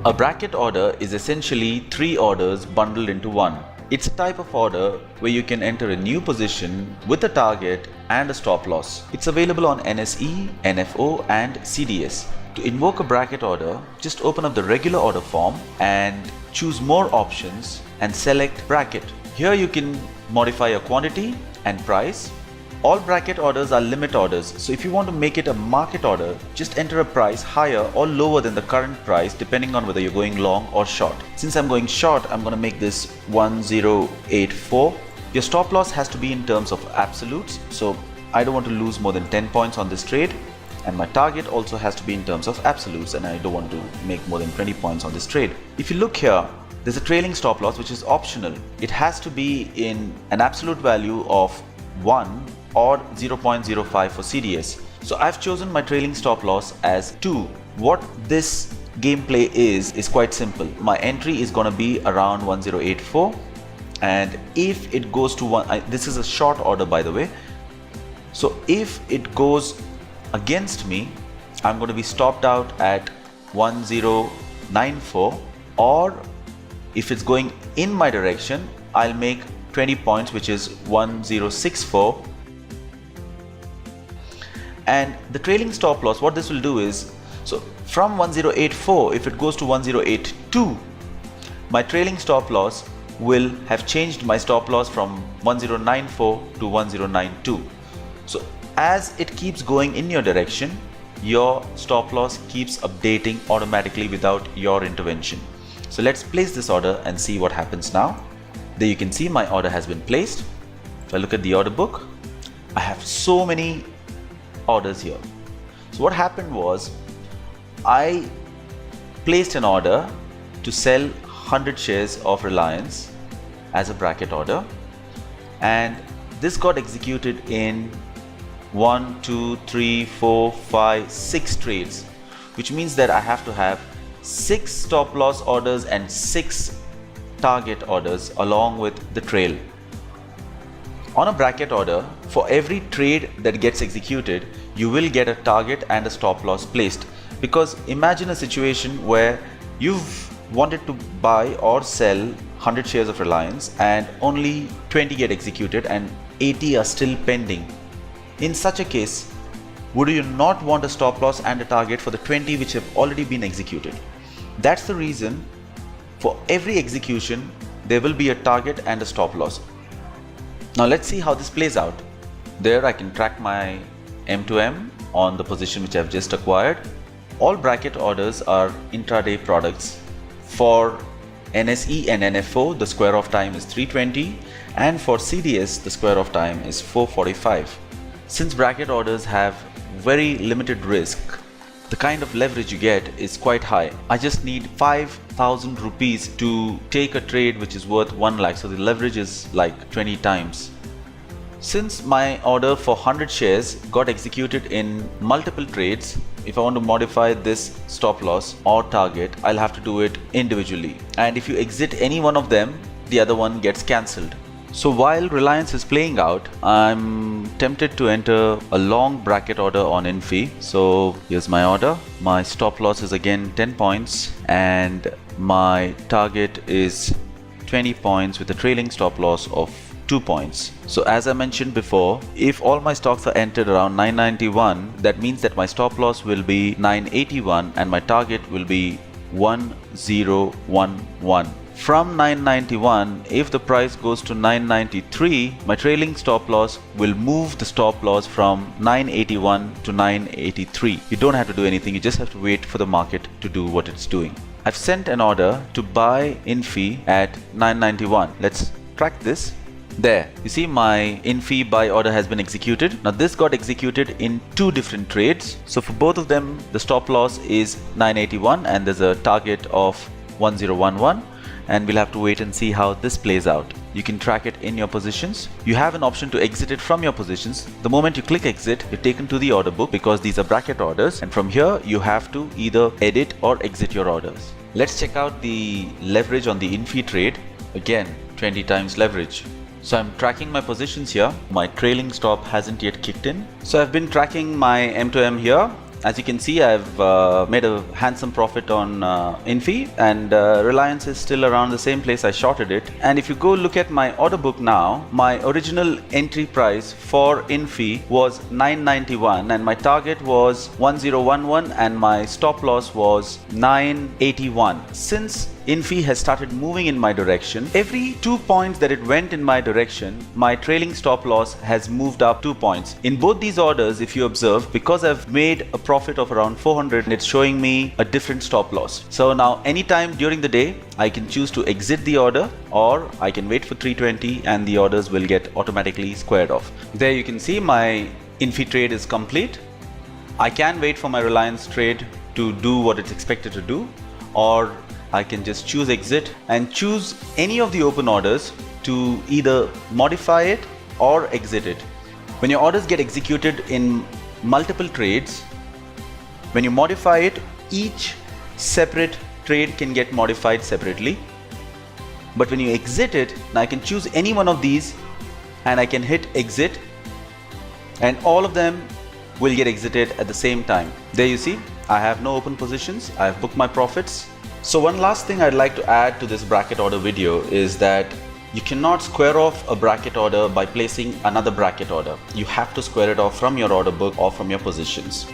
A bracket order is essentially 3 orders bundled into one. It's a type of order where you can enter a new position with a target and a stop loss. It's available on NSE, NFO and CDS. To invoke a bracket order, just open up the regular order form and choose more options and select bracket. Here you can modify your quantity and price. All bracket orders are limit orders, so if you want to make it a market order, just enter a price higher or lower than the current price depending on whether you're going long or short. Since I'm going short, I'm going to make this 1084. Your stop loss has to be in terms of absolutes, so I don't want to lose more than 10 points on this trade, and my target also has to be in terms of absolutes, and I don't want to make more than 20 points on this trade. If you look here, there's a trailing stop loss which is optional. It has to be in an absolute value of 1 or 0.05 for CDS. So I've chosen my trailing stop loss as 2. What this gameplay is quite simple. My entry is going to be around 1084, and if it goes to this is a short order by the way, so if it goes against me, I'm going to be stopped out at 1094, or if it's going in my direction, I'll make 20 points, which is 1064. And the trailing stop loss, what this will do is, so from 1084, if it goes to 1082, my trailing stop loss will have changed my stop loss from 1094 to 1092. So as it keeps going in your direction, your stop loss keeps updating automatically without your intervention. So let's place this order and see what happens now. There you can see my order has been placed. If I look at the order book, I have so many orders here. So what happened was, I placed an order to sell 100 shares of Reliance as a bracket order, and this got executed in 1, 2, 3, 4, 5, 6 trades, which means that I have to have 6 stop loss orders and 6 target orders along with the trail. On a bracket order, for every trade that gets executed, you will get a target and a stop loss placed. Because imagine a situation where you've wanted to buy or sell 100 shares of Reliance and only 20 get executed and 80 are still pending. In such a case, would you not want a stop loss and a target for the 20 which have already been executed? That's the reason for every execution there will be a target and a stop loss. Now let's see how this plays out. There I can track my M2M on the position which I've just acquired. All bracket orders are intraday products. For NSE and NFO, the square of time is 320, and for CDS, the square of time is 445. Since bracket orders have very limited risk, the kind of leverage you get is quite high. I just need 5,000 rupees to take a trade which is worth 1 lakh, so the leverage is like 20 times. Since my order for 100 shares got executed in multiple trades, if I want to modify this stop loss or target, I'll have to do it individually. And if you exit any one of them, the other one gets cancelled. So while Reliance is playing out, I'm tempted to enter a long bracket order on Infi. So here's my order. My stop loss is again 10 points and my target is 20 points with a trailing stop loss of 2 points. So as I mentioned before, if all my stocks are entered around 991, that means that my stop loss will be 981 and my target will be 1011. From 991, if the price goes to 993, my trailing stop loss will move the stop loss from 981 to 983. You don't have to do anything, you just have to wait for the market to do what it's doing. I've sent an order to buy Infi at 991. Let's track this. There, you see my Infi buy order has been executed. Now this got executed in 2 different trades. So for both of them, the stop loss is 981 and there's a target of 1011. And we'll have to wait and see how this plays out. You can track it in your positions. You have an option to exit it from your positions. The moment you click exit, you're taken to the order book because these are bracket orders, and from here you have to either edit or exit your orders. Let's check out the leverage on the Infi trade. Again, 20 times leverage. So I'm tracking my positions here. My trailing stop hasn't yet kicked in. So I've been tracking my M2M here. As you can see, I've made a handsome profit on Infi, and Reliance is still around the same place I shorted it. And if you go look at my order book now, my original entry price for Infi was $991 and my target was $1011 and my stop loss was $981. Since Infi has started moving in my direction, every 2 points that it went in my direction, my trailing stop loss has moved up 2 points. In both these orders, if you observe, because I've made a profit of around 400, it's showing me a different stop loss. So now anytime during the day, I can choose to exit the order, or I can wait for 320 and the orders will get automatically squared off. There you can see my Infi trade is complete. I can wait for my Reliance trade to do what it's expected to do, or I can just choose exit and choose any of the open orders to either modify it or exit it. When your orders get executed in multiple trades, when you modify it, each separate trade can get modified separately. But when you exit it, now I can choose any one of these and I can hit exit, and all of them will get exited at the same time. There you see, I have no open positions, I have booked my profits. So one last thing I'd like to add to this bracket order video is that you cannot square off a bracket order by placing another bracket order. You have to square it off from your order book or from your positions.